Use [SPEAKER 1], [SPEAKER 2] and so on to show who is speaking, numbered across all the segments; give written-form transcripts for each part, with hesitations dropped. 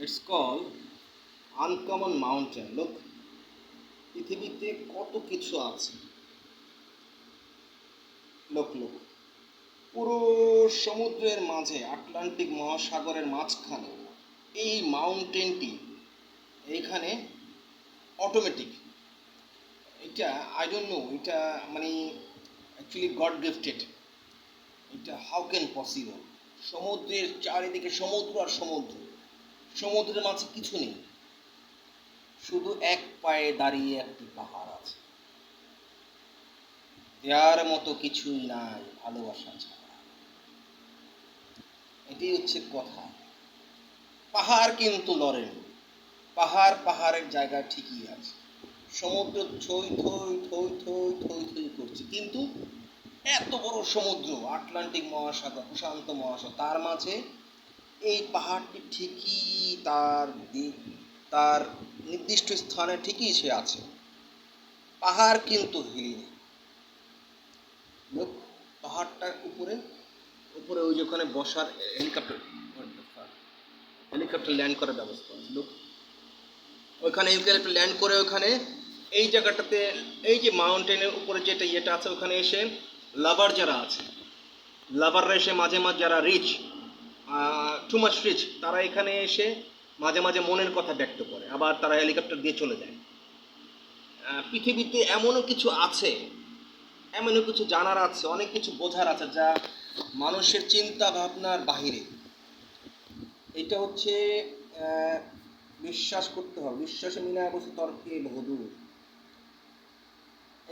[SPEAKER 1] It's called Uncommon Mountain. Look, পৃথিবীতে কত কিছু আছে। লোক পুরো সমুদ্রের মাঝে আটলান্টিক মহাসাগরের মাঝখানে এই মাউন্টেনটি এইখানে অটোমেটিক। এটা আই ডোন্ট নো, এটা মানে অ্যাকচুয়ালি গড গিফটেড। এটা হাউ ক্যান পসিবল? সমুদ্রের চারিদিকে সমুদ্র আর সমুদ্র, সমুদ্রের মাঝে কিছু নেই, শুধু এক পায়ে দাঁড়িয়ে একটি পাহাড় আছে। দেয়ার মতো কিছুই নাই ভালোবাসা ছাড়া। এটি হচ্ছে কথা। পাহাড় কিন্তু লড়েনি, পাহাড়ের জায়গায় ঠিকই আছে। সমুদ্র থই থই থই থই থই থই করছে, কিন্তু এত বড় সমুদ্র, আটলান্টিক মহাসাগর, প্রশান্ত মহাসাগর, তার মাঝে এই পাহাড়টি ঠিকই তার নির্দিষ্ট স্থানে ঠিকই সে আছে। পাহাড় কিন্তু হিলেনি। লোক পাহাড়টার উপরে উপরে ওই যে ওখানে বসার হেলিকপ্টার ল্যান্ড করার ব্যবস্থা আছে। লোক ওইখানে হেলিকপ্টার ল্যান্ড করে ওখানে এই জায়গাটাতে, এই যে মাউন্টেনের উপরে যেটা ইয়েটা আছে, ওখানে এসে লাভার যারা আছে, লাভাররা এসে মাঝে মাঝে, যারা রিচ, টু মাচ রিচ, তারা এখানে এসে মাঝে মাঝে মনের কথা ব্যক্ত করে, আবার তারা হেলিকপ্টার দিয়ে চলে যায়। পৃথিবীতে এমনও কিছু আছে, এমনও কিছু জানার আছে, অনেক কিছু বোঝার আছে যা মানুষের চিন্তা ভাবনার বাহিরে। এটা হচ্ছে বিশ্বাস করতে হবে, বিশ্বাসে মিলায় বসে তর্কে বহুদূর।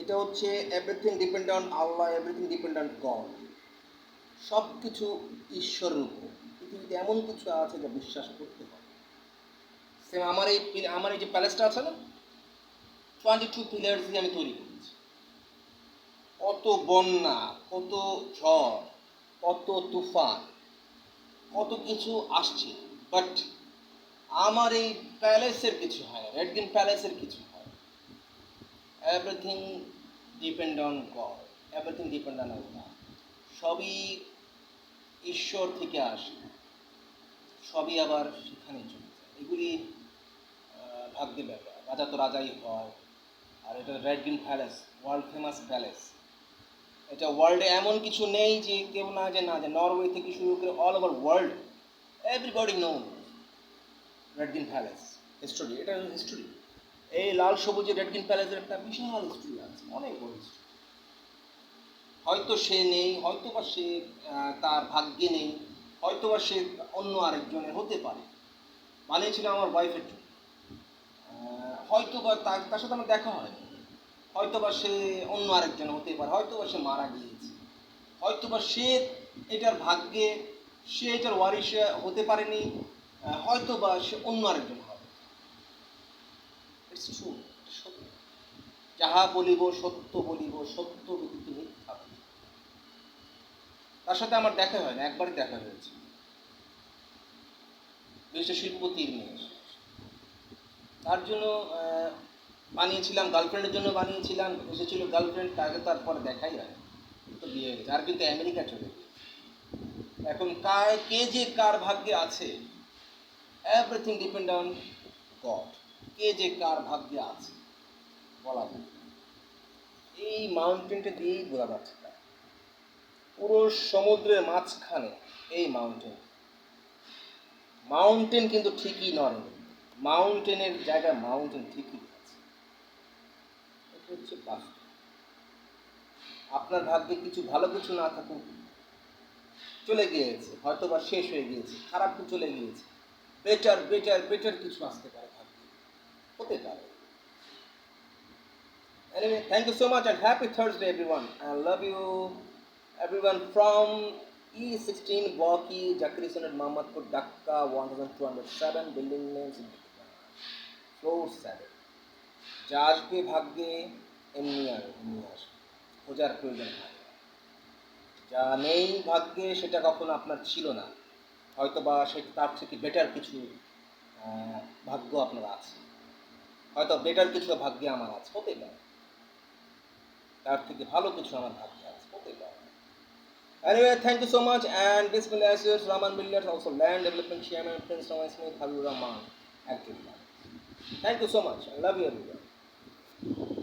[SPEAKER 1] এটা হচ্ছে everything depend on Allah, everything depend on god. সব কিছু ঈশ্বরের উপর। পৃথিবীতে এমন কিছু আছে যা বিশ্বাস করতে হবে। সেম আমার এই যে প্যালেসটা আছে না, 22 পিলার্স দিয়ে আমি তৈরি করেছি। কত বন্যা, কত ঝড়, কত তুফান, কত কিছু আসছে, বাট আমার এই প্যালেসের কিছু হয় না, রেড গ্রিন প্যালেসের কিছু হয়। Everything depend on God, everything depend on Allah. সবই ঈশ্বর থেকে আসে, সবই আবার সেখানে চলে যায়। এগুলি ভাগ্যের ব্যাপার। রাজা তো রাজাই হয়। আর এটা red green palace, world famous palace. এটা ওয়ার্ল্ডে এমন কিছু নেই যে কেউ না যে নরওয়ে থেকে শুরু করে all over world everybody know red green palace. History, এটা হিস্টোরি। এই লাল সবুজের রেড গ্রিন প্যালেসের একটা বিশাল হিস্টোরি আছে, অনেক বড় হিস্টোরি। হয়তো সে নেই, হয়তো বা সে তার ভাগ্যে নেই, হয়তো বা সে অন্য আরেকজনের হতে পারে। বানিয়েছিল আমার ওয়াইফের জন্য। হয়তো বা তার সাথে আমার দেখা হয়, হয়তো বা সে অন্য আরেকজন হতে পারে, হয়তো বা সে মারা গিয়েছে, হয়তো বা সে এটার ভাগ্যে, সে এটার ওয়ারিশে হতে পারেনি, হয়তো বা সে অন্য আরেকজন হবে। ইটস ট্রু, সত্য। যাহা বলিব সত্য বলিব, সত্য ব্যতীত মিথ্যা বলিব। তার সাথে আমার দেখা হয় না, একবারই দেখা হয়েছে। দেশে শিল্পতির মেয়ে, তার জন্য বানিয়েছিলাম, গার্লফ্রেন্ডের জন্য বানিয়েছিলাম। এসেছিল গার্লফ্রেন্ড, তাকে তারপর দেখাই হয়, তো বিয়ে হয়ে গেছে। আর কিন্তু আমেরিকা চলে গেছে। এখন কে যে কার ভাগ্যে আছে, এভরিথিং ডিপেন্ড অন গড। কে যে কার ভাগ্যে আছে বলা যায়। এই মাউন্টেনটা দিয়েই বোঝা যাচ্ছে না। পুরো সমুদ্রের মাঝখানে এই মাউন্টেন। মাউন্টেন কিন্তু ঠিকই নয়, মাউন্টেনের জায়গায় মাউন্টেন ঠিকই আছে। এটা হচ্ছে বাস্তব। আপনার ভাগ্যে কিছু ভালো কিছু না থাকুক, চলে গিয়েছে, হয়তো বা শেষ হয়ে গিয়েছে, খারাপ কিছু চলে গিয়েছে, বেটার বেটার বেটার কিছু আসতে পারে ভাগ্যে, হতে পারে। Anyway, thank you so much and happy Thursday, everyone. I love you, everyone from E16 Waki, Jakri Sunnat Mohammadpur, Dhaka, 1207, building names floor 7. যা আসবে ভাগ্যে এমনি আসবে, খোঁজার প্রয়োজন হয়। যা নেই ভাগ্যে সেটা কখনো আপনার ছিল না, হয়তো বা সে তার থেকে বেটার কিছু ভাগ্য আপনার আছে, হয়তো বেটার কিছু ভাগ্যে আমার আছে, হতে পারে। তার থেকে ভালো কিছু আমার ভাগ্যে আছে, হতে পারে। Anyway, thank you so much, and Bismillah Associates, Rahman Billiards, also Land Development Chairman, Prince Rahman Smith, Habibur Rahman, active. Thank you so much. I love you everyone.